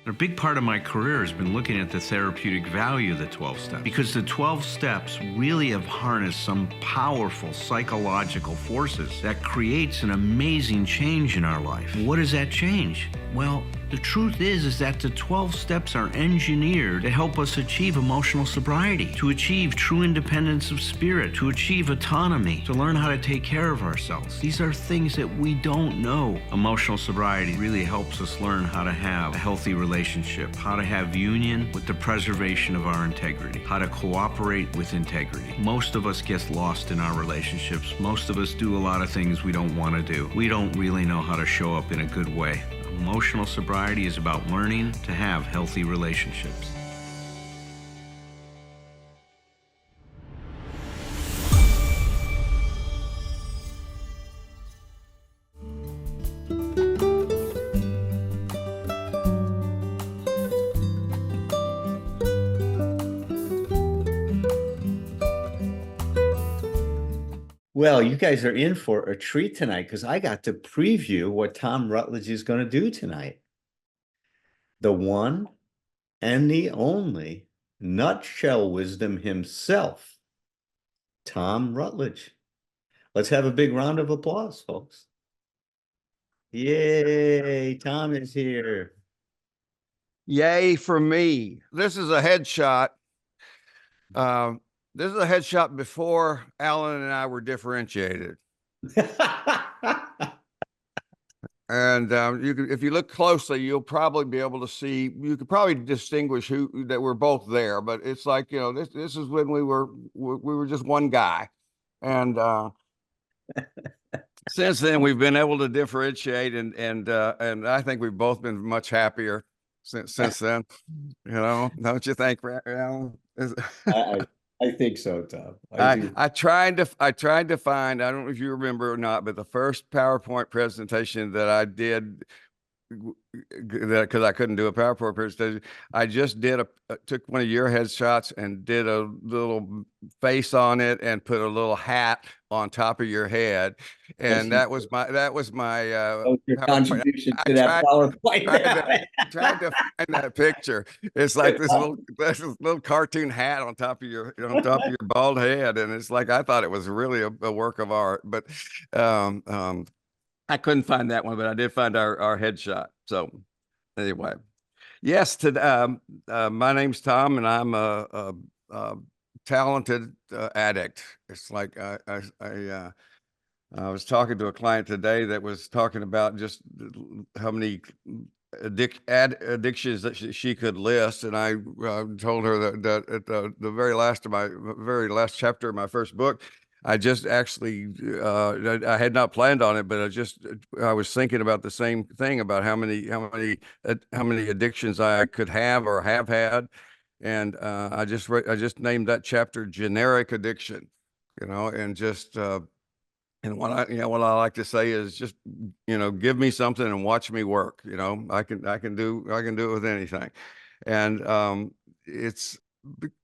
A big part of my career has been looking at the therapeutic value of the 12 steps because the 12 steps really have harnessed some powerful psychological forces that creates an amazing change in our life. What is that change? Well, the truth is that the 12 steps are engineered to help us achieve emotional sobriety, to achieve true independence of spirit, to achieve autonomy, to learn how to take care of ourselves. These are things that we don't know. Emotional sobriety really helps us learn how to have a healthy relationship, how to have union with the preservation of our integrity, how to cooperate with integrity. Most of us get lost in our relationships. Most of us do a lot of things we don't want to do. We don't really know how to show up in a good way. Emotional sobriety is about learning to have healthy relationships. Well, you guys are in for a treat tonight because I got to preview what Thom Rutledge is going to do tonight. The one and the only nutshell wisdom himself, Thom Rutledge. Let's have a big round of applause, folks. Yay, Thom is here. Yay for me. This is a headshot. This is a headshot before Alan and I were differentiated. And if you look closely, you'll probably be able to see, you could probably distinguish that we're both there, but it's like, you know, this is when we were just one guy. And since then we've been able to differentiate and I think we've both been much happier since then, you know, don't you think, Alan? I think so, Thom. I tried to find, I don't know if you remember or not, but the first PowerPoint presentation that I did, because I couldn't do a PowerPoint presentation, I just took one of your headshots and did a little face on it and put a little hat on top of your head, and that was my your contribution to that PowerPoint. Tried to find that picture. It's like this little cartoon hat on top of your bald head, and it's like I thought it was really a work of art, but I couldn't find that one, but I did find our headshot. So anyway, yes, my name's Thom, and I'm a talented addict. It's like I was talking to a client today that was talking about just how many addictions that she could list, and I told her that at the very last chapter of my first book, I just actually I had not planned on it, but I was thinking about the same thing about how many addictions I could have or have had, and I just named that chapter generic addiction, you know, and just and what I like to say is just, you know, give me something and watch me work. You know, I can do it with anything, and it's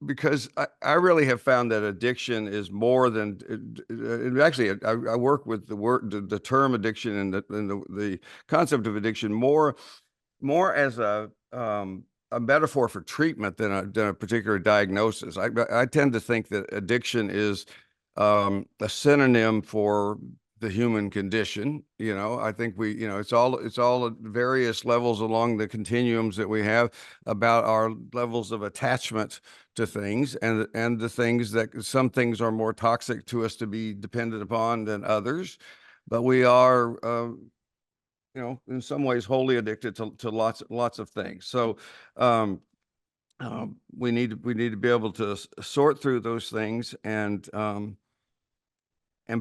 because I really have found that addiction is more than actually. I work with the term addiction and the concept of addiction more as a metaphor for treatment than a particular diagnosis. I tend to think that addiction is a synonym for the human condition. You know, I think it's all at various levels along the continuums that we have about our levels of attachment to things, and the things that some things are more toxic to us to be dependent upon than others, but we are you know, in some ways wholly addicted to lots of things. So we need to be able to sort through those things, and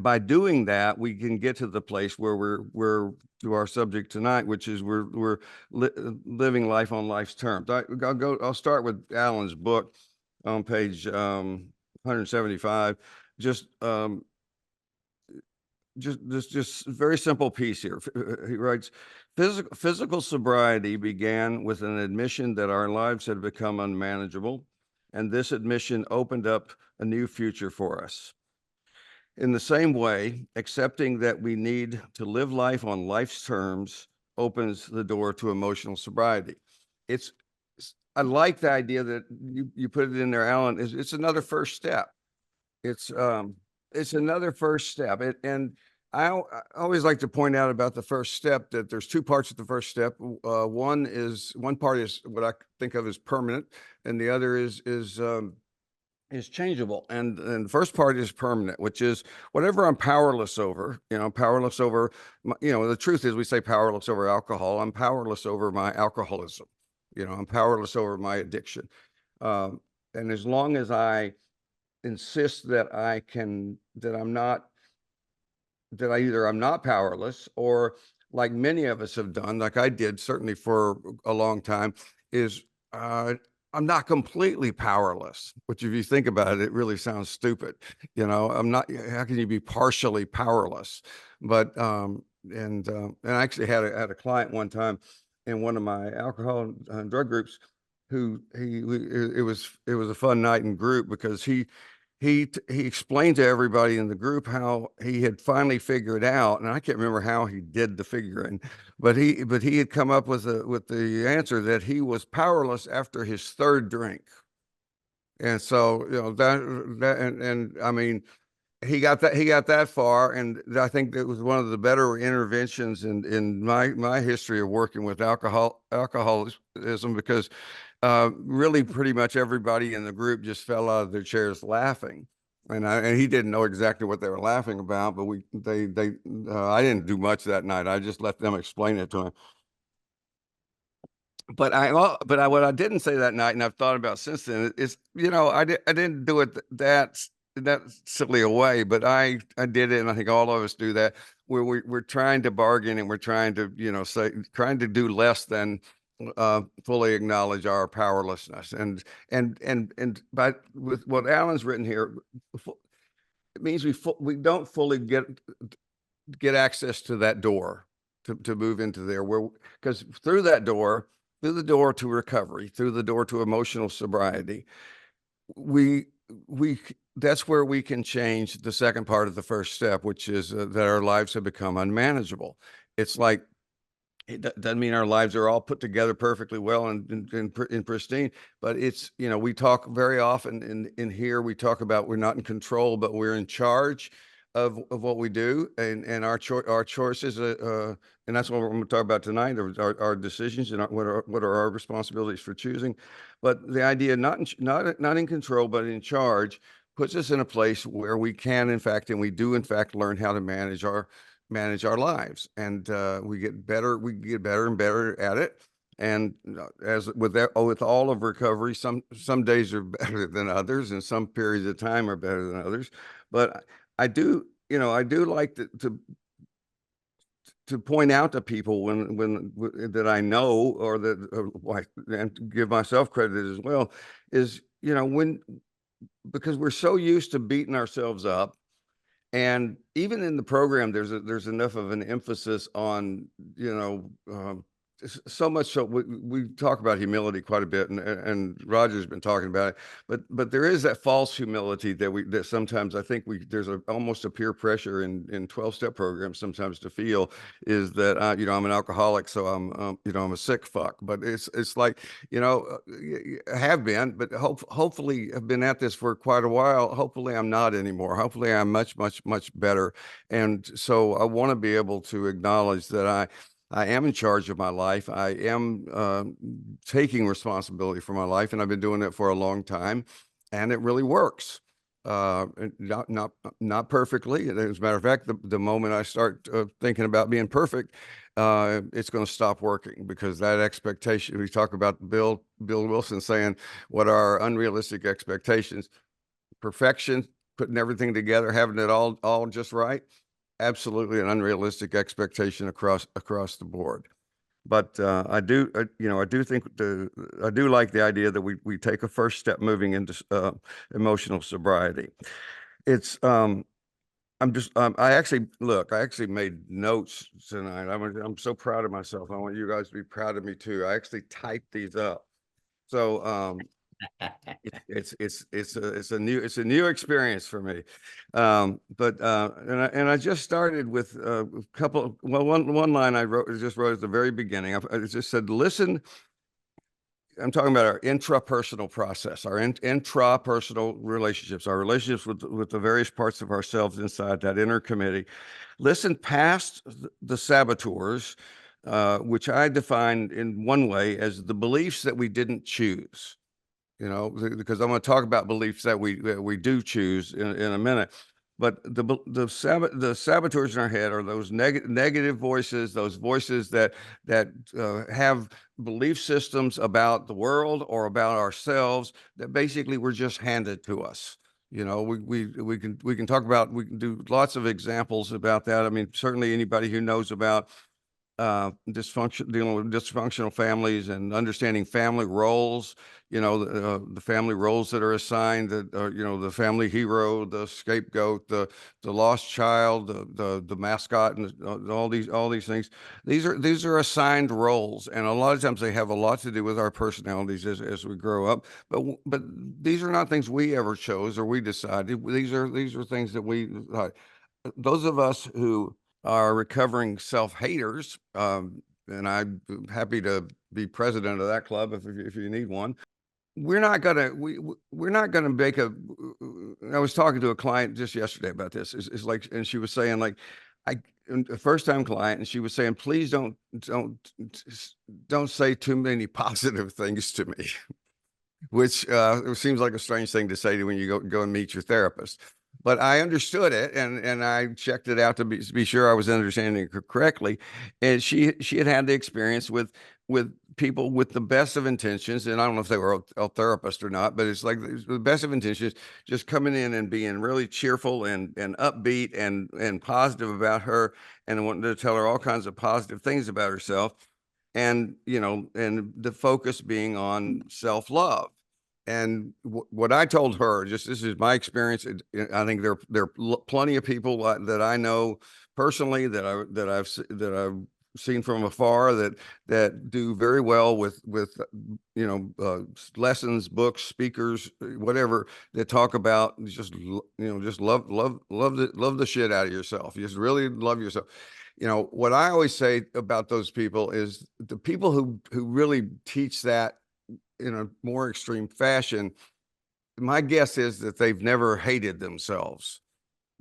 by doing that, we can get to the place where we're to our subject tonight, which is we're living life on life's terms. I'll start with Alan's book on page 175. Just very simple piece here. He writes, physical sobriety began with an admission that our lives had become unmanageable, and this admission opened up a new future for us. In the same way, accepting that we need to live life on life's terms opens the door to emotional sobriety. I like the idea that you put it in there, Alan, is it's another first step. It's another first step. And I always like to point out about the first step that there's two parts of the first step. One part is what I think of as permanent, and the other is changeable. And the first part is permanent, which is whatever I'm powerless over. I'm powerless over, the truth is we say powerless over alcohol. I'm powerless over my alcoholism. I'm powerless over my addiction. And as long as I insist that I'm not powerless, or like many of us have done, like I did certainly for a long time, is I'm not completely powerless, which if you think about it, it really sounds stupid. I'm not, how can you be partially powerless? But, and I actually had a client one time in one of my alcohol and drug groups who it was a fun night in group because he explained to everybody in the group how he had finally figured out, and I can't remember how he did the figuring, but he had come up with the answer that he was powerless after his third drink. And so, and I mean, he got that far, and I think that was one of the better interventions in my history of working with alcoholism, because really pretty much everybody in the group just fell out of their chairs laughing. And he didn't know exactly what they were laughing about, but I didn't do much that night. I just let them explain it to him. But what I didn't say that night, and I've thought about since then, is, I didn't do it that silly a way, but I did it, and I think all of us do that. We're trying to bargain, and we're trying to, trying to do less than fully acknowledge our powerlessness. And with what Alan's written here, it means we don't fully get access to that door to move into there, because through the door to recovery, through the door to emotional sobriety, that's where we can change the second part of the first step, which is that our lives have become unmanageable. It's like, it doesn't mean our lives are all put together perfectly well and pristine, but it's, we talk very often in here, we talk about we're not in control, but we're in charge of what we do, and our choices, and that's what we're going to talk about tonight, our decisions, and what are our responsibilities for choosing. But the idea, not in control, but in charge, puts us in a place where we can, in fact, and we do, in fact, learn how to manage our lives, and we get better and better at it. And as with all of recovery, some days are better than others, and some periods of time are better than others. But I do like to point out to people when that I know, or that and to give myself credit as well, is, because we're so used to beating ourselves up. And even in the program, there's enough of an emphasis on, so much so we talk about humility quite a bit, and Roger's been talking about it, but there is that false humility that sometimes I think there's almost a peer pressure in 12-step programs sometimes to feel is that I'm an alcoholic, so I'm a sick fuck. But it's like, I have been, but hopefully have been at this for quite a while. Hopefully I'm not anymore. Hopefully I'm much, much, much better. And so I want to be able to acknowledge that I am in charge of my life. I am taking responsibility for my life, and I've been doing it for a long time, and it really works. Not perfectly. As a matter of fact, the moment I start thinking about being perfect, it's going to stop working, because that expectation, we talk about Bill Wilson saying, what are unrealistic expectations? Perfection, putting everything together, having it all just right. Absolutely an unrealistic expectation across the board. But I do think I do like the idea that we take a first step moving into emotional sobriety. It's I actually made notes tonight. I'm so proud of myself. I want you guys to be proud of me too. I actually typed these up. So it's a new experience for me. But I just started with a couple. Well, one line I wrote at the very beginning. I just said, listen I'm talking about our intrapersonal process, our intrapersonal relationships, our relationships with the various parts of ourselves inside that inner committee. Listen past the saboteurs, which I define in one way as the beliefs that we didn't choose. You know, because I'm going to talk about beliefs that we do choose in a minute. But the saboteurs in our head are those negative voices, those voices that have belief systems about the world or about ourselves that basically were just handed to us. You know, we can talk about, we can do lots of examples about that. I mean, certainly anybody who knows about dealing with dysfunctional families and understanding family roles, you know, the family roles that are assigned, that you know, the family hero, the scapegoat, the lost child, the mascot, and all these things. These are assigned roles, and a lot of times they have a lot to do with our personalities as we grow up. But these are not things we ever chose or we decided. These are things that we those of us who are recovering self-haters, and I'm happy to be president of that club if you need one. We're not gonna make a. I was talking to a client just yesterday about this. It's like, and she was saying like, a first-time client, and she was saying, please don't say too many positive things to me, which it seems like a strange thing to say when you go and meet your therapist. But I understood it, and I checked it out to be sure I was understanding it correctly. And she had the experience with people with the best of intentions, and I don't know if they were a therapist or not, but it's like the best of intentions, just coming in and being really cheerful and upbeat and positive about her, and wanting to tell her all kinds of positive things about herself, and you know, and the focus being on self-love. And what I told her, just this is my experience. I think there are plenty of people that I know personally that I've seen from afar that do very well with you know, lessons, books, speakers, whatever, that talk about just just love the shit out of yourself. You just really love yourself. You know, what I always say about those people is the people who really teach that in a more extreme fashion, my guess is that they've never hated themselves,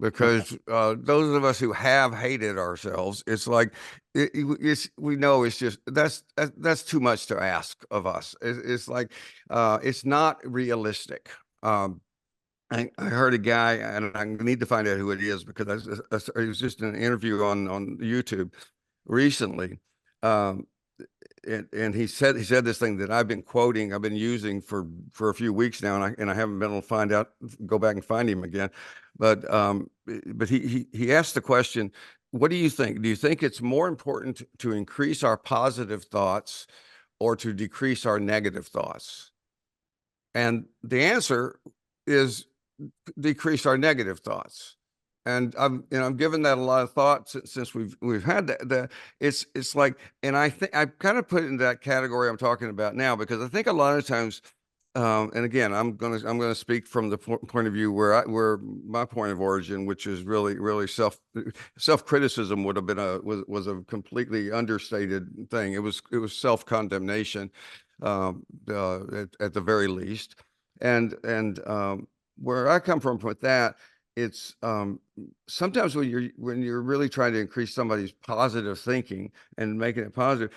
because those of us who have hated ourselves, it's like we know it's just that's too much to ask of us. It's like it's not realistic. I heard a guy, and I need to find out who it is, because it was just an interview on YouTube recently. Um, and he said this thing that I've been quoting, I've been using for a few weeks now, and I haven't been able to go back and find him again. But he asked the question, what do you think? Do you think it's more important to increase our positive thoughts or to decrease our negative thoughts? And the answer is decrease our negative thoughts. And I'm given that a lot of thought since we've had that. It's like, and I think I kind of put it in that category I'm talking about now, because I think a lot of times, and again, I'm gonna speak from the point of view where my point of origin, which is really self-criticism would have been was a completely understated thing. It was self-condemnation, at the very least, and where I come from with that, it's sometimes when you're really trying to increase somebody's positive thinking and making it positive,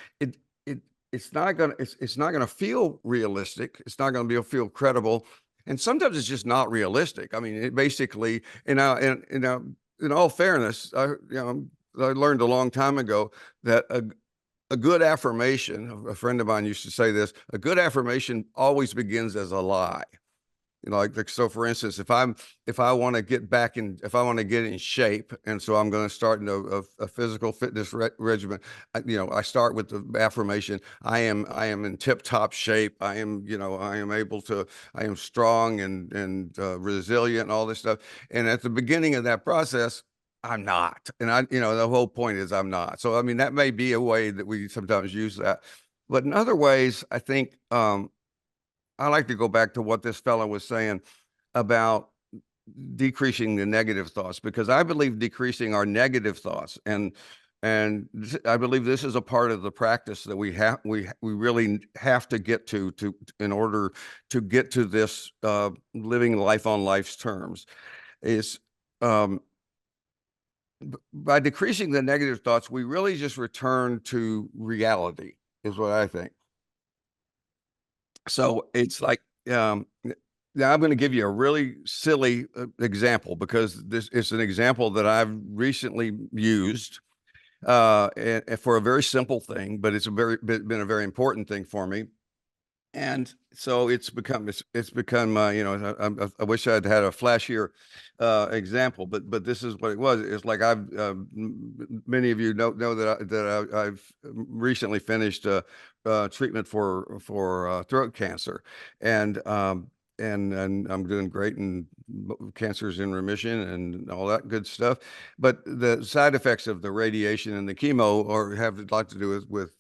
it's not gonna feel realistic. It's not gonna feel credible, and sometimes it's just not realistic. I mean, it basically, in all fairness, I learned a long time ago that a good affirmation. A friend of mine used to say this: a good affirmation always begins as a lie. You know, like so for instance, if I want to get in shape, and so I'm going to start in a physical fitness regimen, I start with the affirmation, I am in tip-top shape. I am strong and resilient and all this stuff. And at the beginning of that process, I'm not. And the whole point is I'm not. So, I mean, that may be a way that we sometimes use that. But in other ways, I think, I like to go back to what this fellow was saying about decreasing the negative thoughts, because I believe decreasing our negative thoughts and And I believe this is a part of the practice that we really have to get to in order to get to this living life on life's terms is by decreasing the negative thoughts, we really just return to reality, is what I think. So it's like, now I'm going to give you a really silly example, because this is an example that I've recently used and for a very simple thing, but it's been a very important thing for me. And so it's become you know, I wish I'd had a flashier example, but this is what it was. It's like many of you know that I've recently finished treatment for throat cancer, and and I'm doing great, and cancer's in remission and all that good stuff. But the side effects of the radiation and the chemo have a lot to do with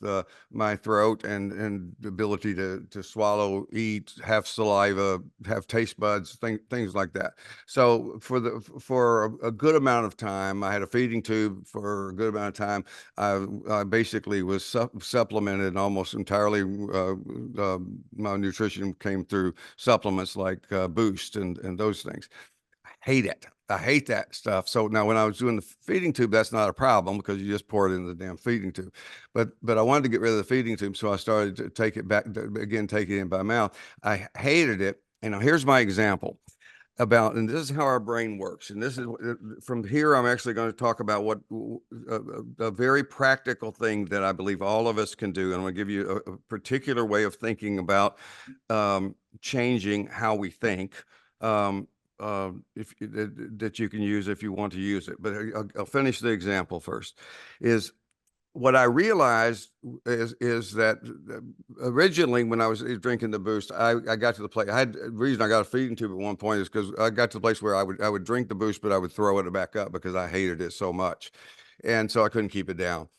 my throat and the ability to swallow, eat, have saliva, have taste buds, things like that. So for a good amount of time, I had a feeding tube for a good amount of time. I basically was supplemented almost entirely. My nutrition came through supplements like Boost and those things. I hate it. I hate that stuff. So now when I was doing the feeding tube, that's not a problem, because you just pour it in the damn feeding tube. But I wanted to get rid of the feeding tube, so I started to take it back again, take it in by mouth. I hated it. And now here's my example about, and this is how our brain works. And this is from here, I'm actually going to talk about what a very practical thing that I believe all of us can do. And I'm going to give you a particular way of thinking about changing how we think. That you can use if you want to use it. But I'll finish the example first. Is what I realized is that originally, when I was drinking the Boost, I got to the place. The reason I got a feeding tube at one point is because I got to the place where I would drink the Boost, but I would throw it back up because I hated it so much, and so I couldn't keep it down.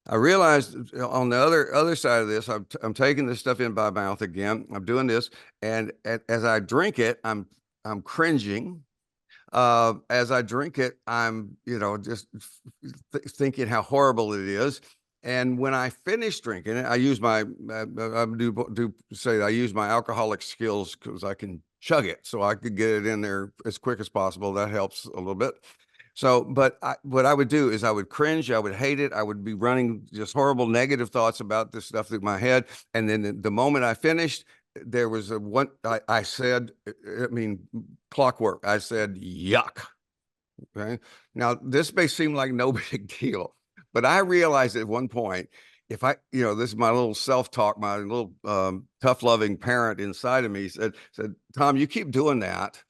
I realized on the other side of this, I'm taking this stuff in by mouth again. I'm doing this, and as I drink it, I'm cringing. As I drink it, I'm, just thinking how horrible it is. And when I finish drinking it, I use I use my alcoholic skills, because I can chug it, so I could get it in there as quick as possible. That helps a little bit. So, but what I would do is I would cringe, I would hate it, I would be running just horrible negative thoughts about this stuff through my head. And then the moment I finished, there was I said, clockwork. I said, yuck. Okay. Now, this may seem like no big deal, but I realized at one point, if I, this is my little self-talk, my little tough-loving parent inside of me said, Tom, you keep doing that,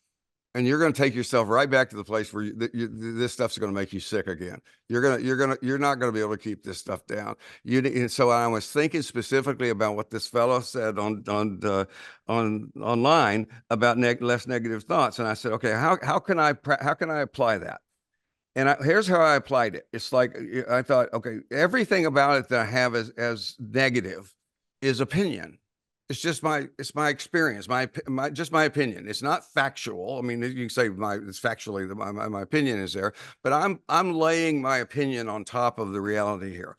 and you're going to take yourself right back to the place where this stuff's going to make you sick again. You're not going to be able to keep this stuff down. And so I was thinking specifically about what this fellow said online about less negative thoughts, and I said, okay, how can I apply that? And here's how I applied it. It's like, I thought, okay, everything about it that I have as negative is opinion. It's just my experience, just my opinion. It's not factual. I mean, you can say it's factually my opinion is there, but I'm laying my opinion on top of the reality here.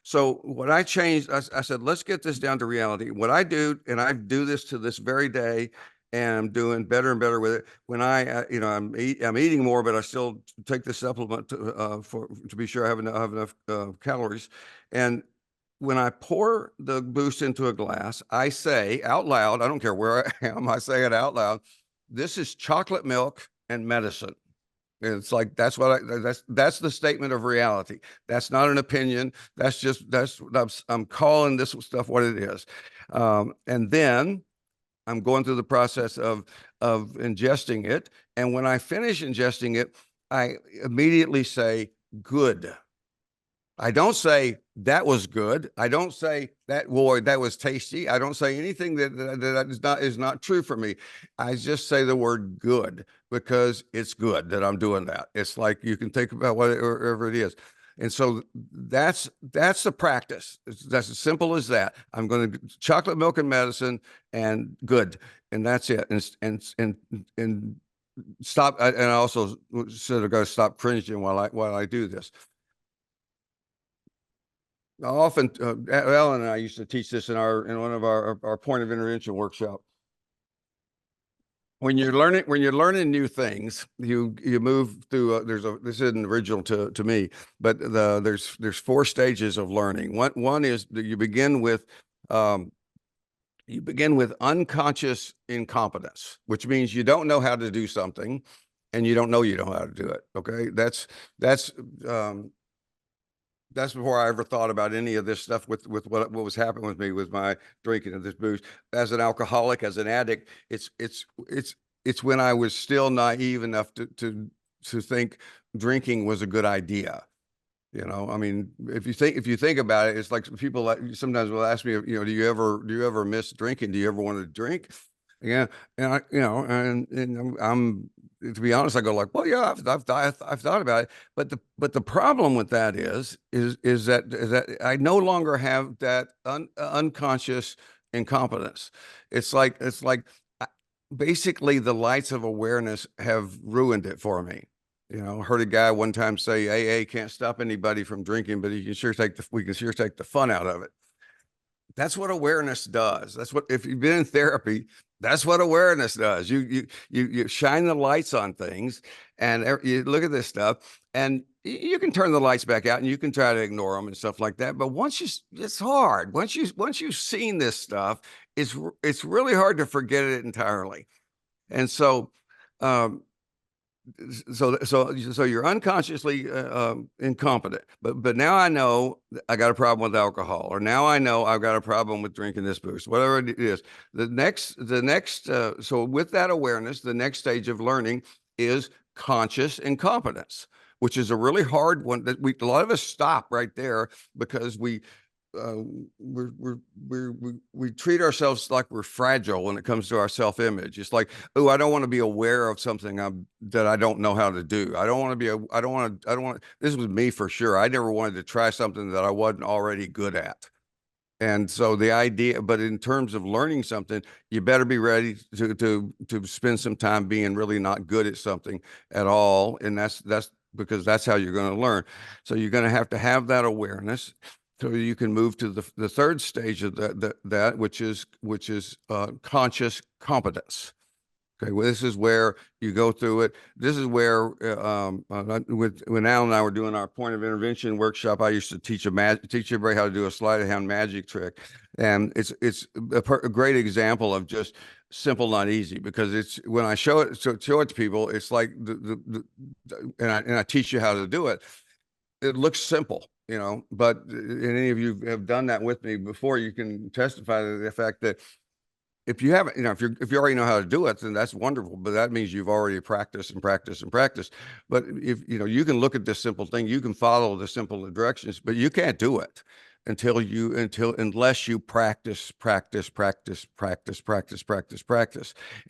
So what I changed, I said, let's get this down to reality. What I do, and I do this to this very day, and I'm doing better and better with it. When I'm eating more, but I still take the supplement to be sure I have enough calories. And when I pour the Boost into a glass, I say out loud, I don't care where I am, I say it out loud, this is chocolate milk and medicine. And it's like, that's the statement of reality. That's not an opinion. I'm calling this stuff what it is. And then I'm going through the process of ingesting it. And when I finish ingesting it, I immediately say, good. I don't say that was good. I don't say that was tasty. I don't say anything that is not true for me. I just say the word good, because it's good that I'm doing that. It's like, you can think about whatever it is. And so that's the practice. That's as simple as that. I'm going to chocolate milk and medicine and good, and that's it. And stop. And I also said I got to stop cringing while I do this. often, Ellen and I used to teach this in one of our point of intervention workshop. When you're learning new things, you move through. This isn't original to me, but there's 4 stages of learning. One is that you begin with unconscious incompetence, which means you don't know how to do something, and you don't know how to do it. Okay, that's before I ever thought about any of this stuff with what was happening with me with my drinking of this booze. As an alcoholic, as an addict, it's when I was still naive enough to think drinking was a good idea. You know, I mean, if you think about it, it's like people sometimes will ask me, do you ever miss drinking? Do you ever want to drink? Yeah, and I'm to be honest, I go like, well, yeah, I've thought about it, but the problem with that is that I no longer have that unconscious incompetence. It's like basically the lights of awareness have ruined it for me. You know, heard a guy one time say AA can't stop anybody from drinking, but we can sure take the fun out of it. That's what awareness does. That's what, if you've been in therapy, that's what awareness does. You shine the lights on things, and you look at this stuff, and you can turn the lights back out, and you can try to ignore them and stuff like that. But it's hard. Once you've seen this stuff, it's really hard to forget it entirely. And so, so you're unconsciously incompetent, but now I know I got a problem with alcohol, or now I know I've got a problem with drinking this booze, whatever it is. The next so with that awareness, the next stage of learning is conscious incompetence, which is a really hard one that a lot of us stop right there because we treat ourselves like we're fragile when it comes to our self-image. It's like, oh, I don't want to be aware of something that I don't know how to do. I don't want to. This was me for sure. I never wanted to try something that I wasn't already good at. And so the idea, but in terms of learning something, you better be ready to spend some time being really not good at something at all. And that's because that's how you're going to learn. So you're going to have that awareness, so you can move to the third stage of that, which is conscious competence. Okay, well, this is where you go through it. This is where, when Al and I were doing our point of intervention workshop, I used to teach everybody how to do a sleight of hand magic trick, and it's a great example of just simple, not easy. Because it's when I show it to people, it's like and I teach you how to do it. It looks simple, but any of you have done that with me before, you can testify to the fact that if you haven't, if you already know how to do it, then that's wonderful. But that means you've already practiced and practiced and practiced. But if you can look at this simple thing, you can follow the simple directions, but you can't do it unless you practice.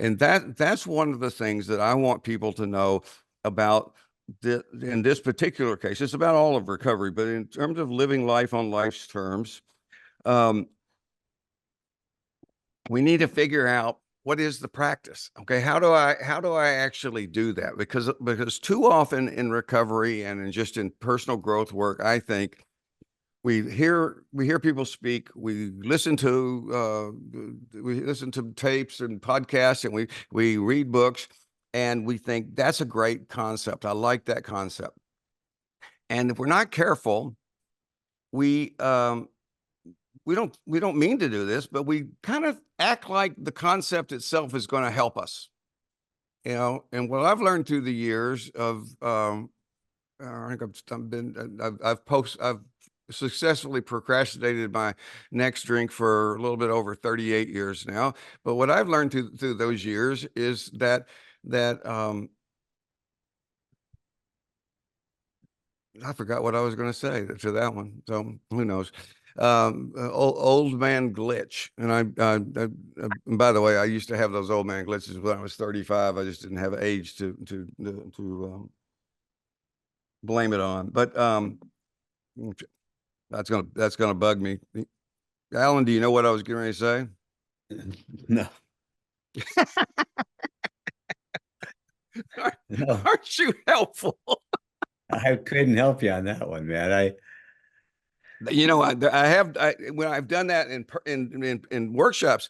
And that's one of the things that I want people to know about. In this particular case, it's about all of recovery, but in terms of living life on life's terms, we need to figure out what is the practice. Okay, how do I actually do that? Because too often in recovery and in personal growth work, I think we hear people speak, we listen to tapes and podcasts, and we read books, and we think that's a great concept. I like that concept. And if we're not careful, we don't mean to do this, but we kind of act like the concept itself is going to help us. And what I've learned through the years of, I think I've successfully procrastinated my next drink for a little bit over 38 years now. But what I've learned through those years is that I forgot what I was going to say to that one. So who knows? Old man glitch. And by the way, I used to have those old man glitches when I was 35. I just didn't have age to blame it on. But that's gonna bug me. Alan, do you know what I was getting ready to say? No. No. Aren't you helpful? I couldn't help you on that one, man. You know, when I've done that in workshops,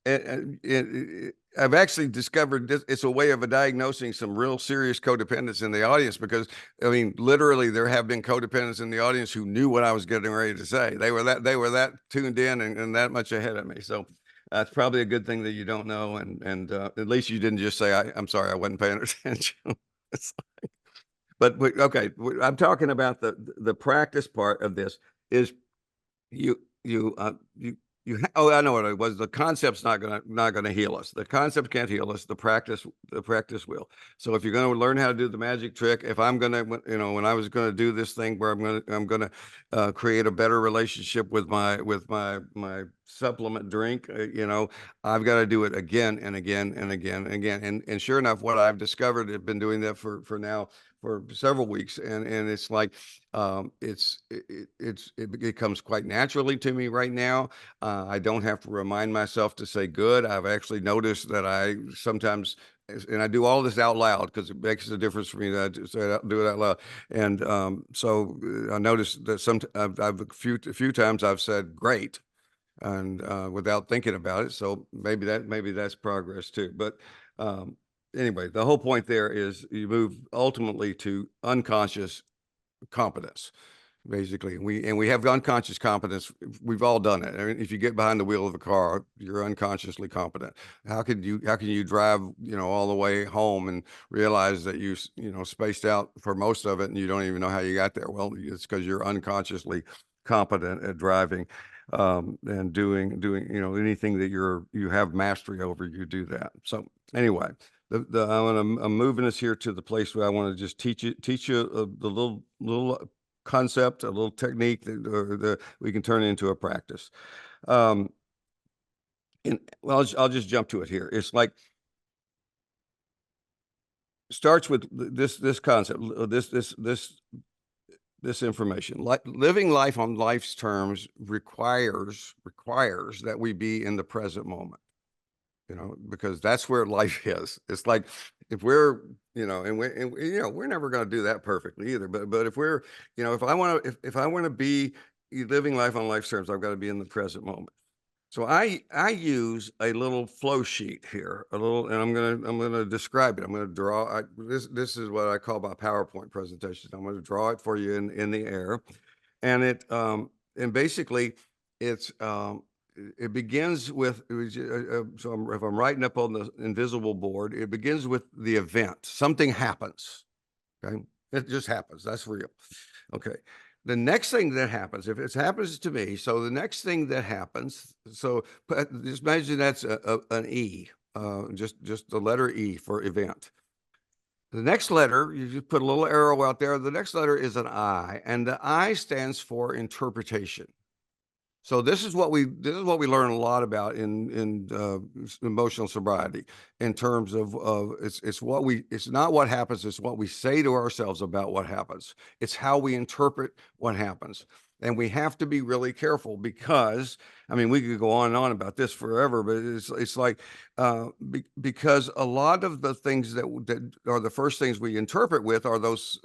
I've actually discovered this, it's a way of diagnosing some real serious codependence in the audience, because I mean, literally there have been codependents in the audience who knew what I was getting ready to say. They were that tuned in and that much ahead of me. So it's probably a good thing that you don't know. And at least you didn't just say, I'm sorry, I wasn't paying attention. But okay, I'm talking about the practice part of this is you you oh, I know what it was. The concept's not gonna heal us. The concept can't heal us. The practice will. So if you're gonna learn how to do the magic trick, if I'm gonna, you know, when I was gonna do this thing where I'm gonna create a better relationship with my supplement drink, you know, I've got to do it again and again and again and again. And sure enough, what I've discovered, I've been doing that for now for several weeks, and it's like it comes quite naturally to me right now. I don't have to remind myself to say good. I've actually noticed that I sometimes, and I do all this out loud because it makes a difference for me that I say do it out loud. And so I noticed that I've a few times I've said great, and without thinking about it. So maybe that's progress too. But anyway, the whole point there is you move ultimately to unconscious competence. Basically, we have unconscious competence. We've all done it. I mean, if you get behind the wheel of a car, you're unconsciously competent. How can you drive, you know, all the way home and realize that you know, spaced out for most of it and you don't even know how you got there? Well, it's because you're unconsciously competent at driving, and doing, you know, anything that you have mastery over, you do that. So anyway, I'm moving us here to the place where I want to just teach you the little concept, a little technique that we can turn into a practice. And well, I'll just jump to it here. It's like, starts with this concept, this information. Like living life on life's terms requires that we be in the present moment. You know, because that's where life is. It's like, if we're, you know, and you know, we're never going to do that perfectly either. But if we're, you know, if I want to be living life on life's terms, I've got to be in the present moment. So I use a little flow sheet here, and I'm gonna describe it. I'm gonna draw. This is what I call my PowerPoint presentation. I'm gonna draw it for you in the air, and and basically it's it begins with, so if I'm writing up on the invisible board, it begins with the event. Something happens. Okay, it just happens. That's real. Okay. The next thing that happens, if it happens to me, so the next thing that happens, so just imagine that's an E, just the letter E for event. The next letter, you just put a little arrow out there. The next letter is an I, and the I stands for interpretation. So this is what we learn a lot about in emotional sobriety, in terms of it's not what happens, it's what we say to ourselves about what happens. It's how we interpret what happens. And we have to be really careful, because, I mean, we could go on and on about this forever, but it's like, because a lot of the things that are the first things we interpret with are those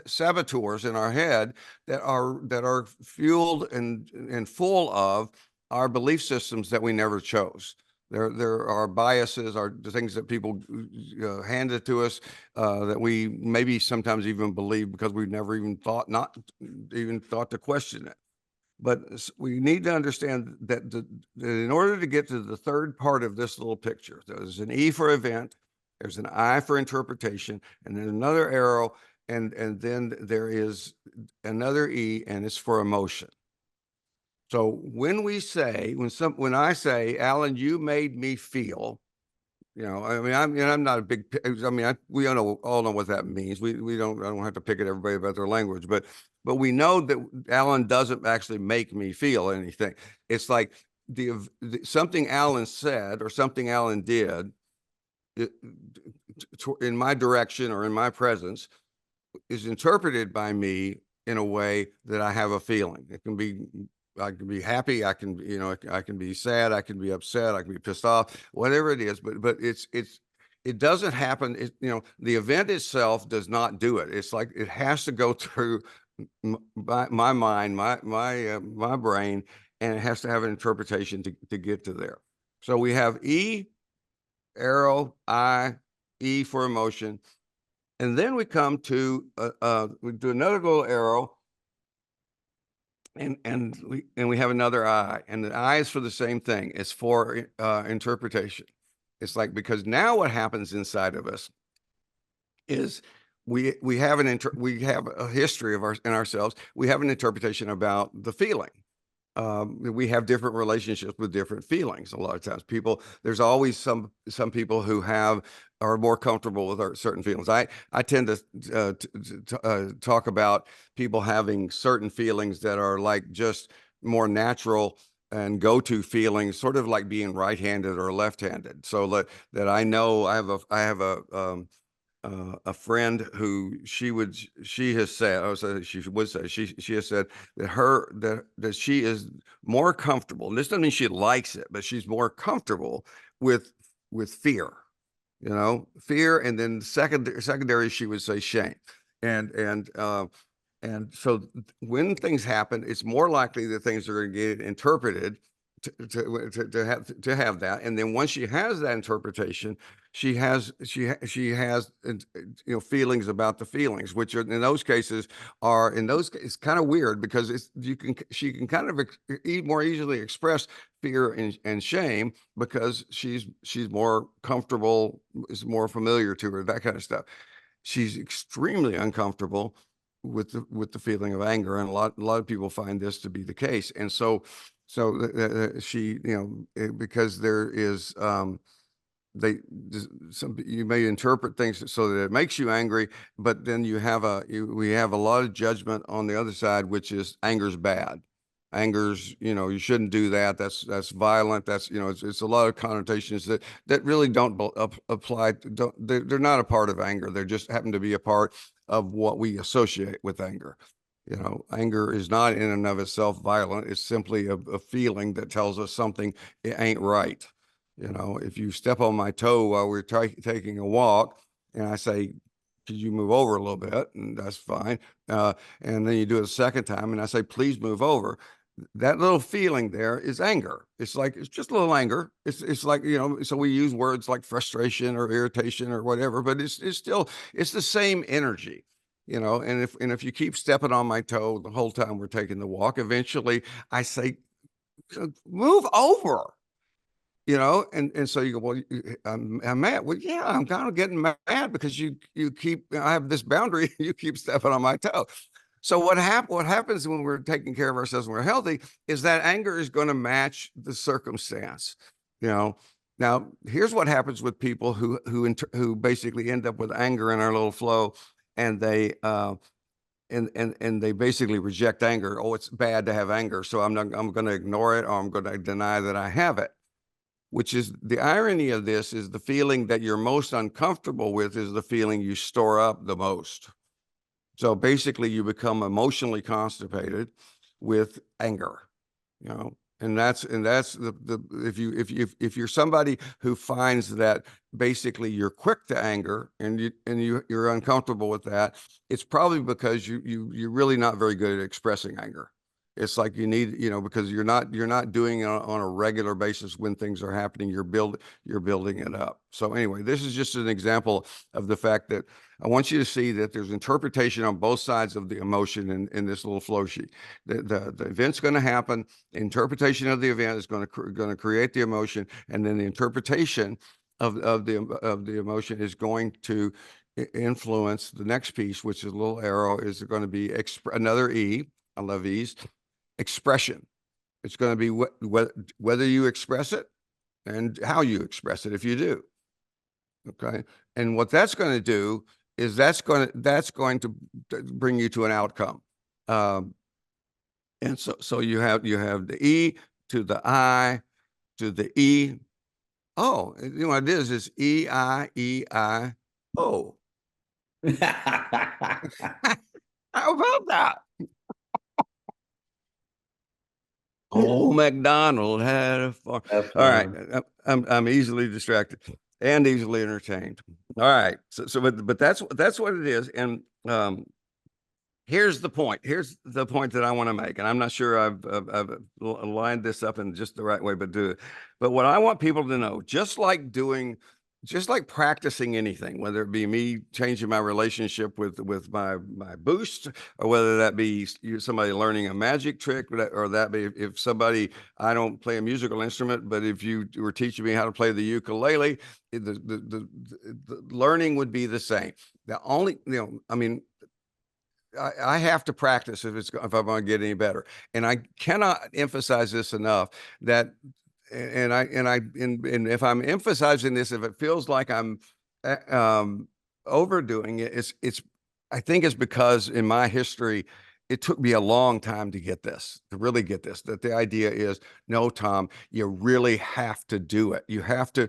saboteurs in our head that are fueled and full of our belief systems that we never chose. There are biases, are the things that people handed to us, that we maybe sometimes even believe because we've never even thought to question it. But we need to understand that in order to get to the third part of this little picture, there's an E for event, there's an I for interpretation, and then another arrow, and then there is another E, and it's for emotion. So when I say, Alan, you made me feel, you know, I mean, I'm not a big, I mean, we all know what that means. I don't have to pick at everybody about their language, but we know that Alan doesn't actually make me feel anything. It's like something Alan said or something Alan did in my direction or in my presence is interpreted by me in a way that I have a feeling. I can be happy. I can be sad. I can be upset. I can be pissed off, whatever it is. But it doesn't happen. The event itself does not do it. It's like it has to go through my mind, my brain, and it has to have an interpretation to get to there. So we have E, arrow, I, E for emotion. And then we come to, we do another little arrow, and we have another I, and the I is for the same thing. It's for interpretation. It's like, because now what happens inside of us is we have we have a history of ourselves. We have an interpretation about the feeling. We have different relationships with different feelings. A lot of times there's always some people who are more comfortable with certain feelings. I tend to talk about people having certain feelings that are like just more natural and go-to feelings, sort of like being right-handed or left-handed. So that I know I have a friend who she has said, she has said that she is more comfortable. And this doesn't mean she likes it, but she's more comfortable with fear, fear. And then secondary, she would say shame. And so when things happen, it's more likely that things are going to get interpreted to have that. And then once she has that interpretation, she has feelings about the feelings, which are in those cases it's kind of weird, because she can kind of more easily express fear and shame because she's more comfortable, is more familiar to her, that kind of stuff. She's extremely uncomfortable with the feeling of anger, and a lot of people find this to be the case. And so she, because there is you may interpret things so that it makes you angry, but then we have a lot of judgment on the other side, which is anger's bad. Anger's, you shouldn't do that. That's violent. That's, it's a lot of connotations that really don't apply. They're not a part of anger. They just happen to be a part of what we associate with anger. Anger is not in and of itself violent. It's simply a feeling that tells us something ain't right. If you step on my toe while we're taking a walk, and I say, could you move over a little bit? And that's fine. And then you do it a second time, and I say, please move over. That little feeling there is anger. It's just a little anger. It's like, so we use words like frustration or irritation or whatever, but it's the same energy. And if you keep stepping on my toe the whole time we're taking the walk, eventually I say, move over, and so you go, well, I'm mad. Well, yeah, I'm kind of getting mad because you keep, I have this boundary, you keep stepping on my toe. So what happens when we're taking care of ourselves and we're healthy is that anger is going to match the circumstance. Now here's what happens with people who basically end up with anger in our little flow, and they and they basically reject anger. Oh, it's bad to have anger, so I'm going to ignore it, or I'm going to deny that I have it. Which is the irony of this, is the feeling that you're most uncomfortable with is the feeling you store up the most. So basically you become emotionally constipated with anger, and that's if you're somebody who finds that basically you're quick to anger and you're uncomfortable with that, it's probably because you're really not very good at expressing anger. It's like you need, because you're not doing it on a regular basis when things are happening. You're building it up. So anyway, this is just an example of the fact that I want you to see that there's interpretation on both sides of the emotion in this little flow sheet. The event's going to happen. Interpretation of the event is going to create the emotion, and then the interpretation of the emotion is going to influence the next piece, which is a little arrow, is going to be another E. I love E's. Expression. It's going to be whether you express it and how you express it, if you do. Okay. And what that's going to do is that's going to bring you to an outcome. And so you have the E to the I to the E. Oh, what it is E-I-E-I-O. How about that? Old MacDonald had a farm. All right, I'm easily distracted and easily entertained. All right, but that's what it is, and Here's the point. Here's the point that I want to make, and I'm not sure I've lined this up in just the right way, but do it. But what I want people to know, just like practicing anything, whether it be me changing my relationship with my boost, or whether that be somebody learning a magic trick, or that be if somebody, I don't play a musical instrument, but if you were teaching me how to play the ukulele, the learning would be the same. The only, I mean, I have to practice if I'm going to get any better. And I cannot emphasize this enough, that, and if I'm emphasizing this, if it feels like I'm overdoing it, I think it's because in my history, it took me a long time to really get this, that the idea is, no, Tom, you really have to do it. You have to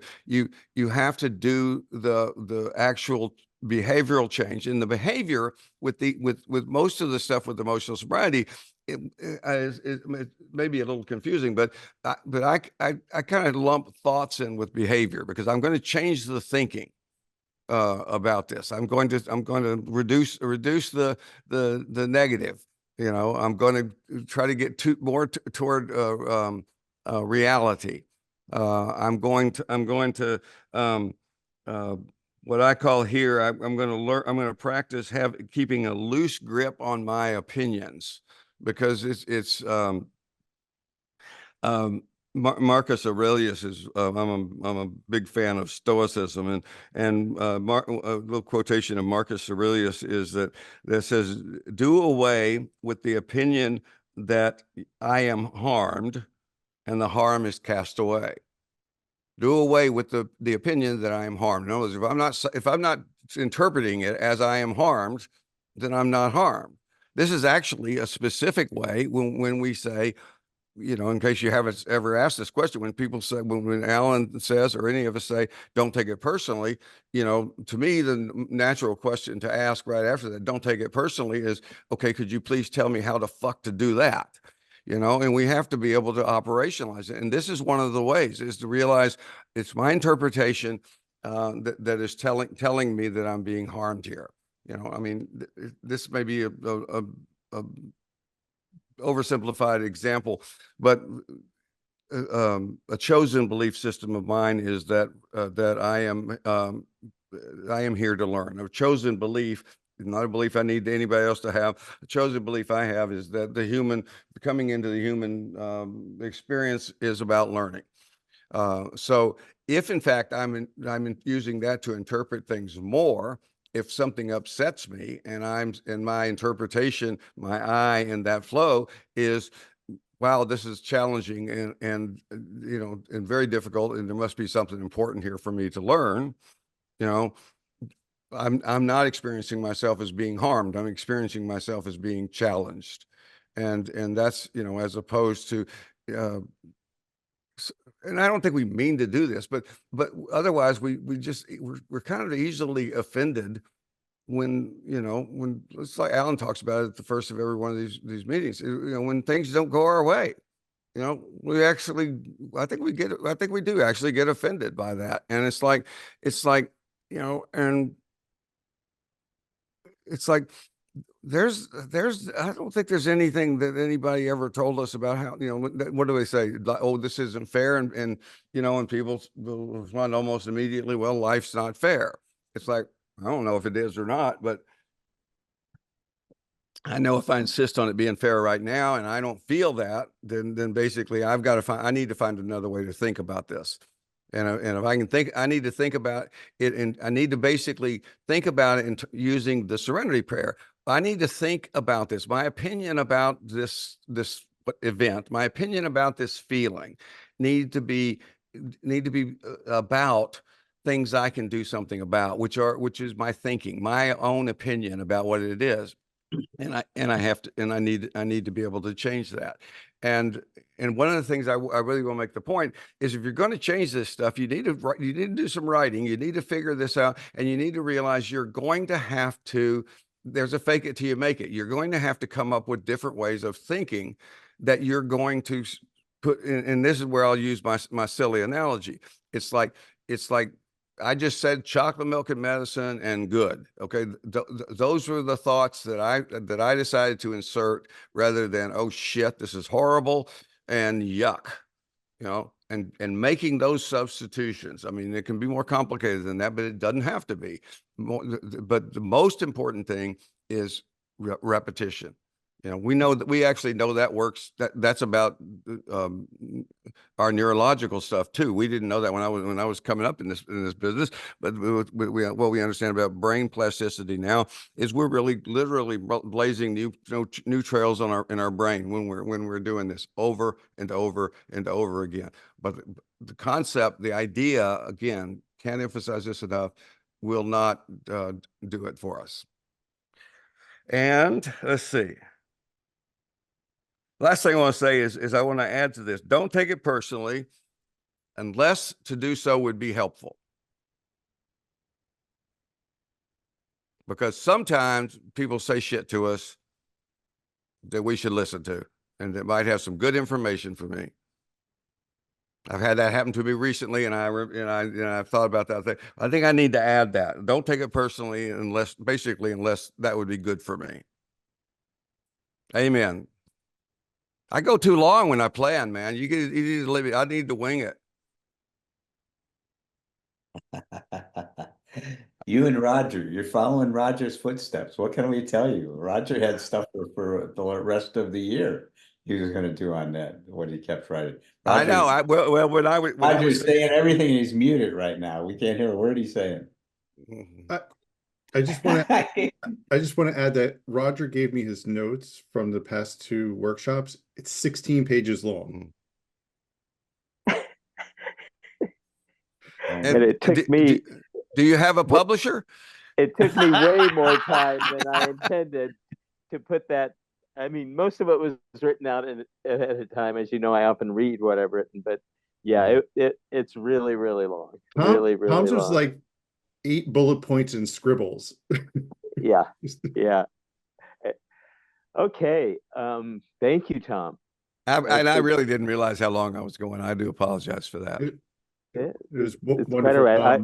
do the actual behavioral change. And the behavior with most of the stuff with emotional sobriety, it may be a little confusing, but I kind of lump thoughts in with behavior, because I'm going to change the thinking about this. I'm going to reduce the negative. I'm going to try to get more toward reality. I'm going to what I call here, I'm going to learn, I'm going to practice keeping a loose grip on my opinions, because Marcus Aurelius is, I'm a big fan of Stoicism, and a little quotation of Marcus Aurelius is that says, do away with the opinion that I am harmed and the harm is cast away. Do away with the opinion that I am harmed. In other words, if I'm not interpreting it as I am harmed, then I'm not harmed. This is actually a specific way when we say, in case you haven't ever asked this question, when people say, when Alan says, or any of us say, don't take it personally, to me, the natural question to ask right after that, don't take it personally, is, okay, could you please tell me how the fuck to do that? And we have to be able to operationalize it. And this is one of the ways, is to realize it's my interpretation that is telling me that I'm being harmed here. I mean, this may be a oversimplified example, but a chosen belief system of mine is that I am here to learn. A chosen belief, not a belief I need anybody else to have. A chosen belief I have is that coming into the human experience is about learning. So if in fact I'm using that to interpret things more, if something upsets me and my interpretation, my eye in that flow is, wow, this is challenging and very difficult, and there must be something important here for me to learn, I'm not experiencing myself as being harmed. I'm experiencing myself as being challenged. And that's, as opposed to, and I don't think we mean to do this, but otherwise we're kind of easily offended when it's like Alan talks about it at the first of every one of these meetings, when things don't go our way, we actually, I think we do actually get offended by that. And it's like, and it's like, I don't think there's anything that anybody ever told us about how, what do they say? Like, oh, this isn't fair. And people will respond almost immediately, well, life's not fair. It's like, I don't know if it is or not, but I know if I insist on it being fair right now and I don't feel that, then basically I need to find another way to think about this. And if I can think, I need to think about it, and I need to basically think about it using the serenity prayer. I need to think about this. My opinion about this event, my opinion about this feeling, need to be about things I can do something about, which is my thinking, my own opinion about what it is. And I need to be able to change that. And one of the things I really want to make the point is, if you're going to change this stuff, you need to do some writing. You need to figure this out, and you need to realize you're going to have to, there's a fake it till you make it. You're going to have to come up with different ways of thinking that you're going to put in, and this is where I'll use my silly analogy. It's like I just said chocolate milk and medicine and good. Okay. Those were the thoughts that I decided to insert rather than, oh shit, this is horrible and yuck, and making those substitutions. I mean, it can be more complicated than that, but it doesn't have to be. But the most important thing is repetition. We know that we actually know that works. That's about our neurological stuff too. We didn't know that when I was coming up in this business, but what we understand about brain plasticity now is we're really literally blazing new trails in our brain when we're doing this over and over and over again. But the concept, the idea, again, can't emphasize this enough, will not do it for us. And let's see. Last thing I want to say is I want to add to this. Don't take it personally unless to do so would be helpful. Because sometimes people say shit to us that we should listen to and that might have some good information for me. I've had that happen to me recently, and I've thought about that thing. I think I need to add that. Don't take it personally unless that would be good for me. Amen. I go too long when I plan, man. You need to leave it. I need to wing it. You and Roger, you're following Roger's footsteps. What can we tell you? Roger had stuff for the rest of the year he was going to do on that, what he kept writing. I know. Roger's saying everything, he's muted right now. We can't hear a word he's saying. I just want to add that Roger gave me his notes from the past 2 workshops. It's 16 pages long. And it took me. Do you have a publisher? It took me way more time than I intended to put that. I mean, most of it was written out ahead of time. As you know, I often read what I've written, but yeah, it's really, really long. Really Tom's was long. like 8 bullet points and scribbles. Yeah. Okay. Thank you, Tom. I really didn't realize how long I was going. I do apologize for that. It was It's wonderful. quite all right.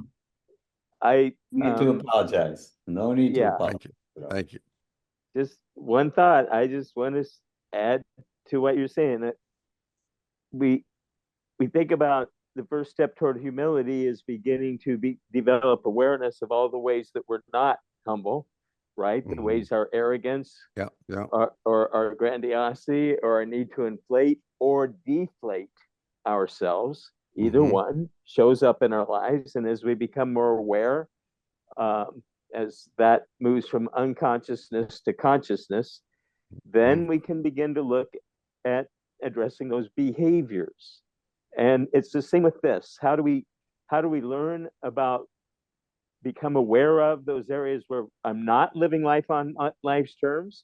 I need to apologize. No need to apologize. Thank you. Just one thought. I just want to add to what you're saying, that we think about the first step toward humility is beginning to develop awareness of all the ways that we're not humble, right? The ways our arrogance, or our grandiosity, or our need to inflate or deflate ourselves, either one shows up in our lives. And as we become more aware, as that moves from unconsciousness to consciousness, then we can begin to look at addressing those behaviors. And it's the same with this. How do we learn about, become aware of those areas where I'm not living life on life's terms?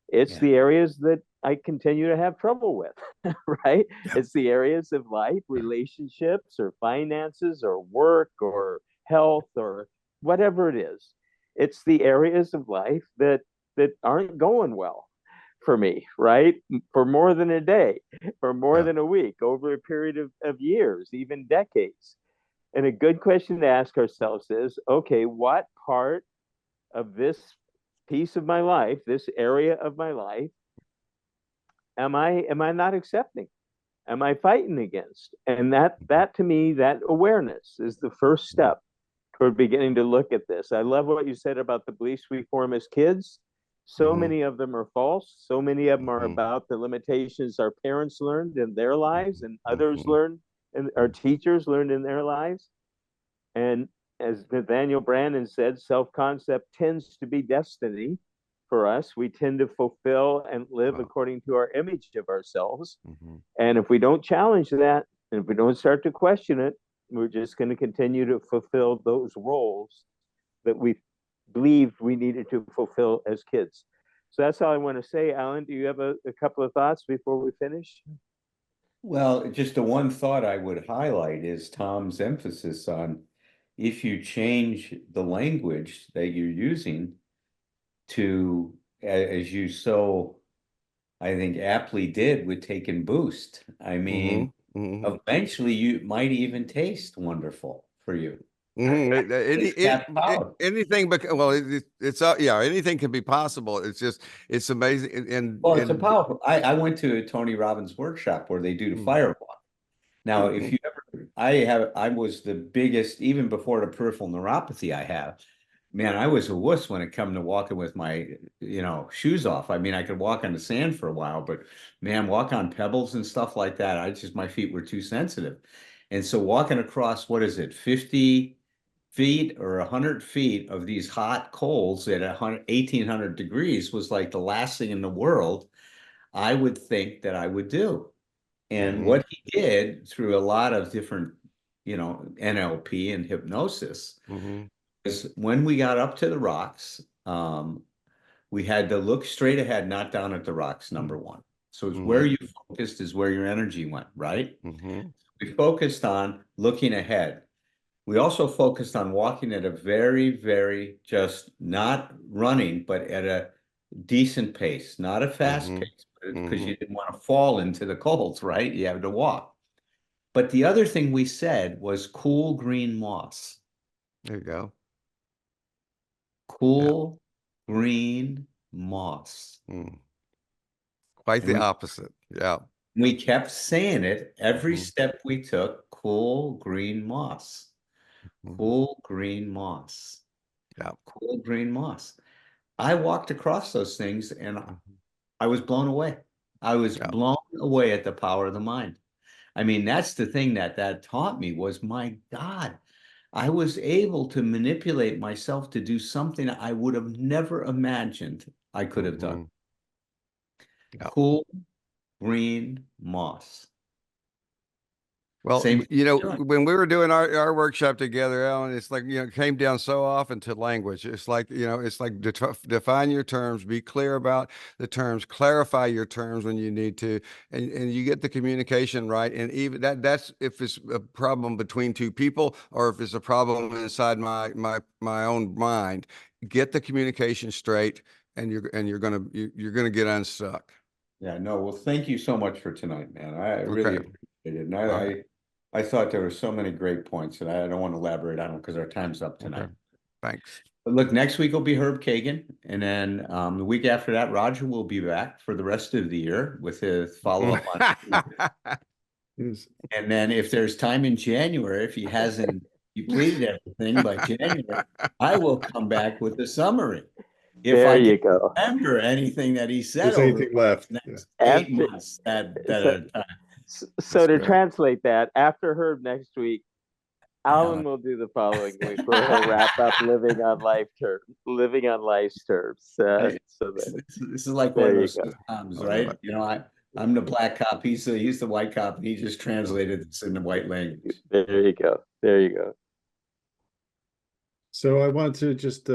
It's the areas that I continue to have trouble with, right? It's the areas of life, relationships or finances or work or health or whatever it is. It's the areas of life that aren't going well for me, right? For more than a day, for more than a week, over a period of years, even decades. And a good question to ask ourselves is, okay, what part of this piece of my life, this area of my life, am I not accepting? Am I fighting against? And that to me, that awareness is the first step toward beginning to look at this. I love what you said about the beliefs we form as kids. So many of them are false. So many of them are about the limitations our parents learned in their lives and others learned, and our teachers learned in their lives. And as Nathaniel Branden said, self-concept tends to be destiny for us. We tend to fulfill and live according to our image of ourselves. And if we don't challenge that, and if we don't start to question it, we're just going to continue to fulfill those roles that we believed we needed to fulfill as kids. So that's all I want to say. Alan, do you have a couple of thoughts before we finish? Well, just the one thought I would highlight is Tom's emphasis on, if you change the language that you're using to, as you so, I think, aptly did with Take and Boost. I mean, eventually you might even taste wonderful for you. That power. Anything, well, it's yeah, anything can be possible. It's just, it's amazing. Well, it's a powerful. I went to Tony Robbins' workshop where they do the firewalk. Now, if you ever, I was the biggest, even before the peripheral neuropathy I have, man, I was a wuss when it come to walking with my, shoes off. I mean, I could walk on the sand for a while, but man, walk on pebbles and stuff like that, my feet were too sensitive. And so walking across, what is it, 50 feet or 100 feet of these hot coals at 1,800 degrees was like the last thing in the world I would think that I would do. And what he did through a lot of different, NLP and hypnosis is when we got up to the rocks, we had to look straight ahead, not down at the rocks, number one. So it's where you focused is where your energy went, right? We focused on looking ahead. We also focused on walking at a very, very just not running, but at a decent pace, not a fast pace, because you didn't want to fall into the cold, right? You had to walk. But the other thing we said was cool green moss. There you go. Cool green moss. Quite the opposite. Yeah. We kept saying it every step we took, cool green moss. Cool green moss. Yeah. Cool green moss. I walked across those things and I was blown away. I was blown away at the power of the mind. I mean, that's the thing that taught me was, my God, I was able to manipulate myself to do something I would have never imagined I could have done. Cool green moss. Well, when we were doing our workshop together, Alan, it's like, it came down so often to language. It's like, it's like define your terms, be clear about the terms, clarify your terms when you need to, and you get the communication right. And even that's if it's a problem between two people or if it's a problem inside my own mind, get the communication straight, and you're gonna get unstuck. Yeah, no, well, thank you so much for tonight, man. I really appreciate it. And I thought there were so many great points, and I don't want to elaborate on them because our time's up tonight. Thanks. But look, next week will be Herb Kagan, and then the week after that, Roger will be back for the rest of the year with his follow-up on. And then if there's time in January, if he hasn't completed everything by January, I will come back with a summary. If I can remember anything that he said over anything left. Next 8 months So to translate that, after Herb next week, Alan will do the following week where he'll wrap up living on life's terms. This is like one of those times, right? I'm the black cop, he's the white cop, and he just translated this into white language. There you go. So I want to just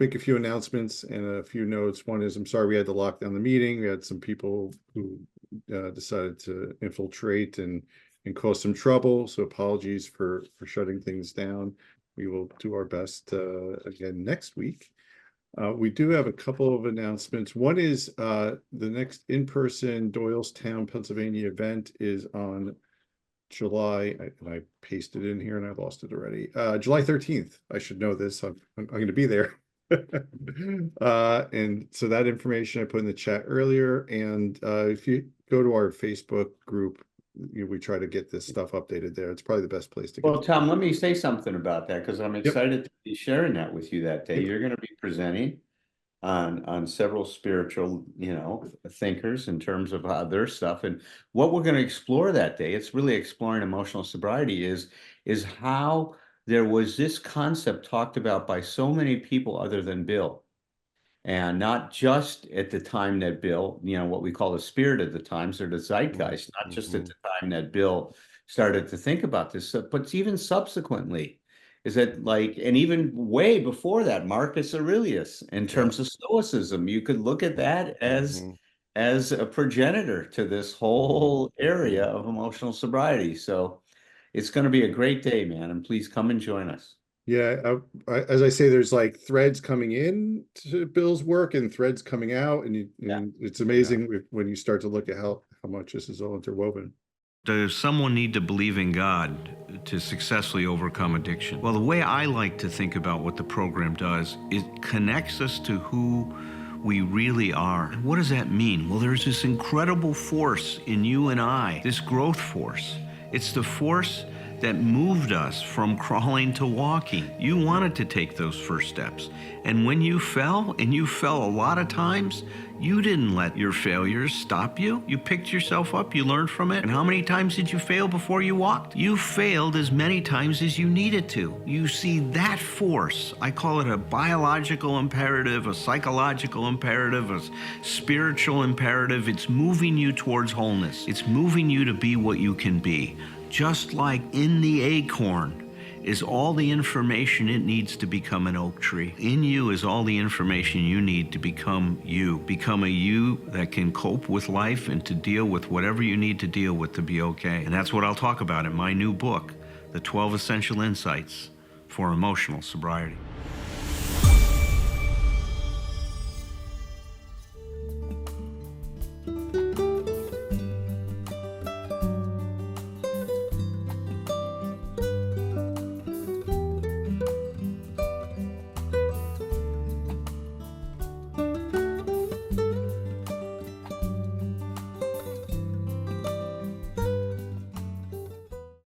make a few announcements and a few notes. One is, I'm sorry we had to lock down the meeting. We had some people who decided to infiltrate and cause some trouble. So apologies for shutting things down. We will do our best again next week. We do have a couple of announcements. One is the next in-person Doylestown, Pennsylvania event is on July, and I pasted it in here and I lost it already. July 13th. I should know this. I'm going to be there. And so that information I put in the chat earlier. And if you go to our Facebook group, we try to get this stuff updated there. It's probably the best place to go. Well, Tom, let me say something about that because I'm excited to be sharing that with you that day. You're going to be presenting on several spiritual, thinkers in terms of their stuff. And what we're going to explore that day, it's really exploring emotional sobriety, is how there was this concept talked about by so many people other than Bill. And not just at the time that Bill, what we call the spirit of the times or the zeitgeist, not just at the time that Bill started to think about this, but even subsequently. Is that and even way before that, Marcus Aurelius, in terms of Stoicism, you could look at that as a progenitor to this whole area of emotional sobriety. So it's going to be a great day, man. And please come and join us. Yeah, as I say, there's like threads coming in to Bill's work and threads coming out, and it's amazing when you start to look at how much this is all interwoven. Does someone need to believe in God to successfully overcome addiction? Well, the way I like to think about what the program does, it connects us to who we really are. And what does that mean? Well, there's this incredible force in you and I, this growth force. It's the force that moved us from crawling to walking. You wanted to take those first steps. And when you fell, and you fell a lot of times, you didn't let your failures stop you. You picked yourself up, you learned from it. And how many times did you fail before you walked? You failed as many times as you needed to. You see, that force, I call it a biological imperative, a psychological imperative, a spiritual imperative. It's moving you towards wholeness. It's moving you to be what you can be. Just like in the acorn is all the information it needs to become an oak tree. In you is all the information you need to become you. Become a you that can cope with life and to deal with whatever you need to deal with to be okay. And that's what I'll talk about in my new book, The 12 Essential Insights for Emotional Sobriety.